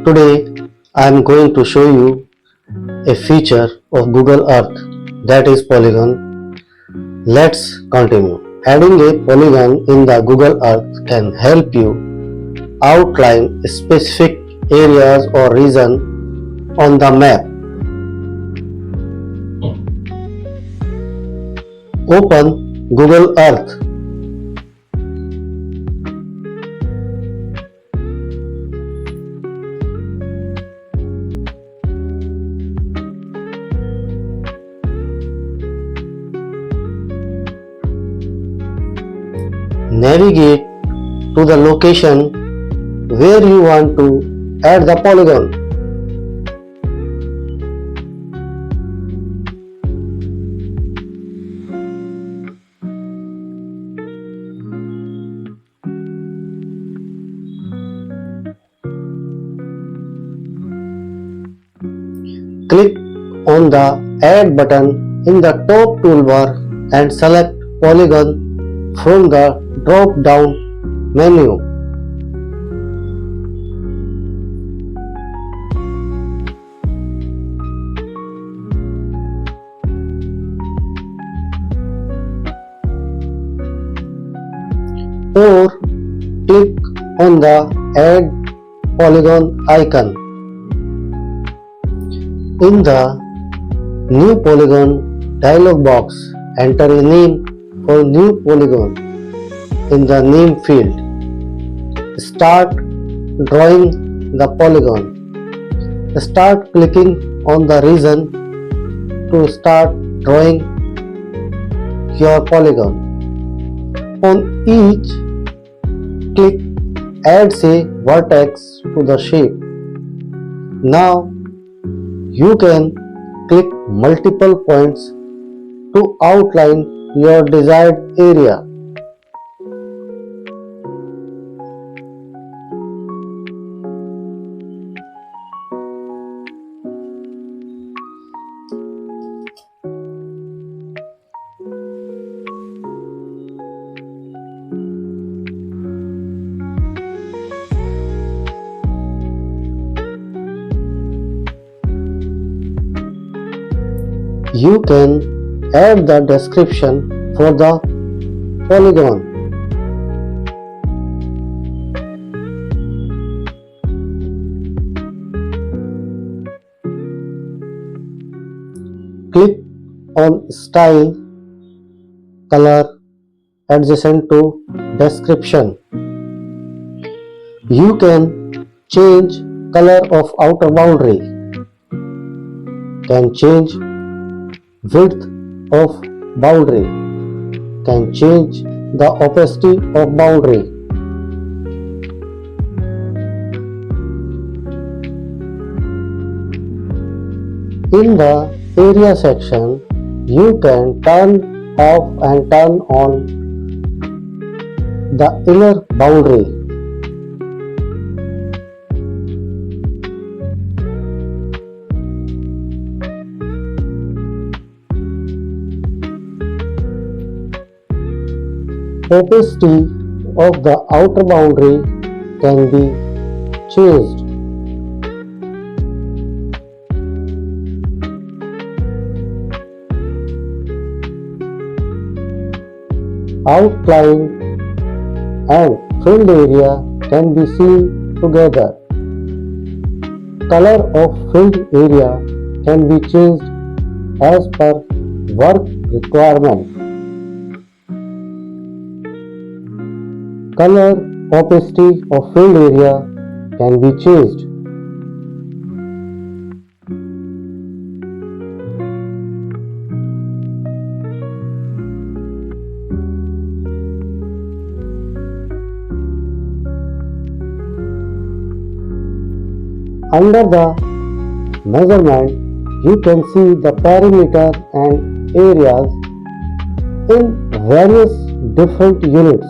Today I am going to show you a feature of Google Earth, that is polygon. Let's continue. Adding a polygon in the Google Earth can help you outline specific areas or region on the map. Open Google Earth. Navigate to the location where you want to add the polygon. Click on the Add button in the top toolbar and select Polygon from the drop-down menu. Or click on the Add Polygon icon. In the New Polygon dialog box, enter a name for new polygon in the name field. Start drawing the polygon. Start clicking on the region to start drawing your polygon. On each click adds a vertex to the shape. Now you can click multiple points to outline your desired area. You can add the description for the polygon. Click on Style, Color adjacent to description. You can change color of outer boundary, can change width of boundary, can change the opacity of boundary. In the area section, you can turn off and turn on the inner boundary. Opacity of the outer boundary can be changed. Outline and filled area can be seen together. Color of filled area can be changed as per work requirement. Color opacity of filled area can be changed. Under the measurement, you can see the perimeter and areas in various different units.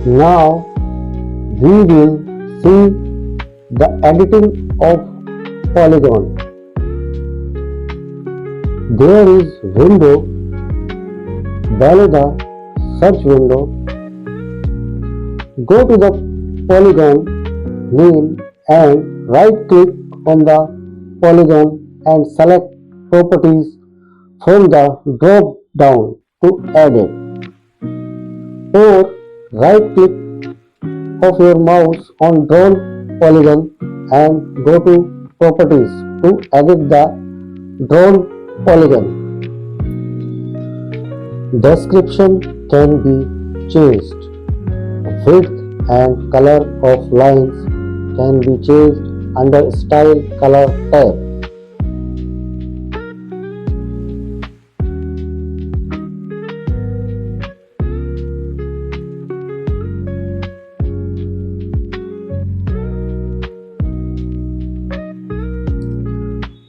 Now we will see the editing of polygon. There is window below the search window. Go to the polygon name and right click on the polygon and select properties from the drop down to edit, or right click of your mouse on drawn polygon and go to properties to edit the drawn polygon. Description can be changed. Width and color of lines can be changed under Style Color tab.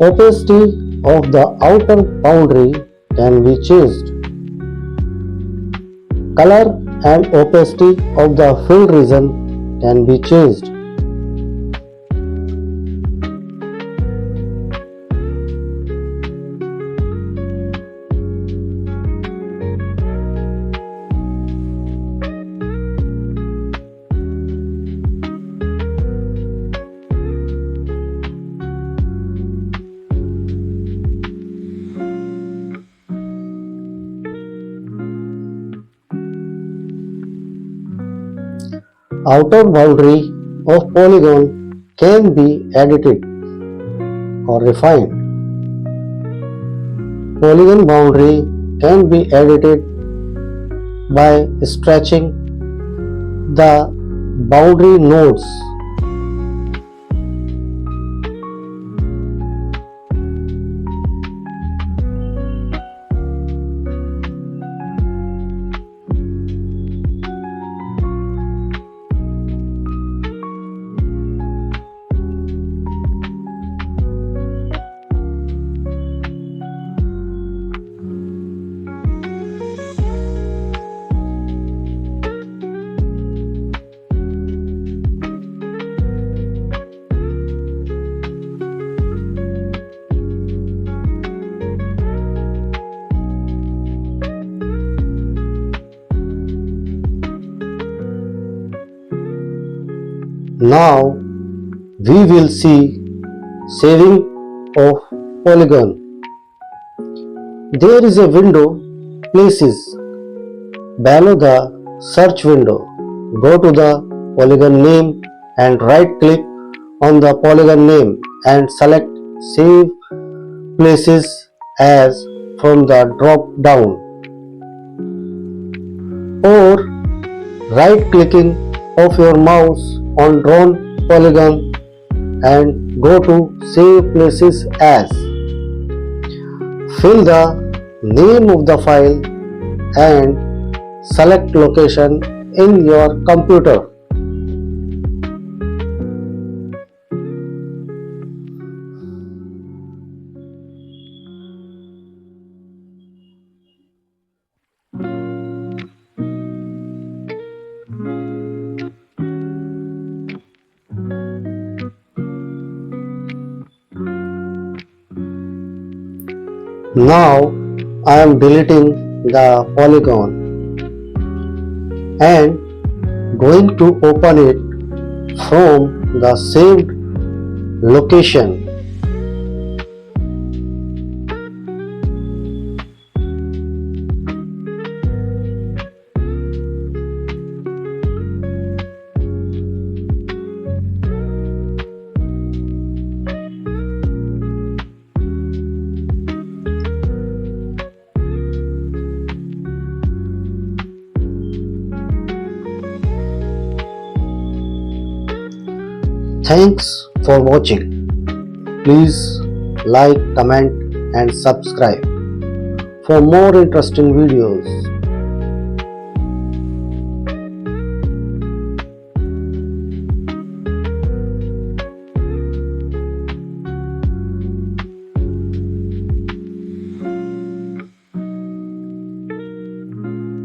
Opacity of the outer boundary can be changed. Color and opacity of the fill region can be changed. Outer boundary of polygon can be edited or refined. Polygon boundary can be edited by stretching the boundary nodes. Now we will see saving of polygon. There is a window, Places, below the search window. Go to the polygon name and right click on the polygon name and select Save Places as from the drop down, or right clicking of your mouse on drawn polygon and go to Save Places as. Fill the name of the file and select location in your computer. Now I am deleting the polygon and going to open it from the saved location. Thanks for watching. Please like, comment and subscribe for more interesting videos.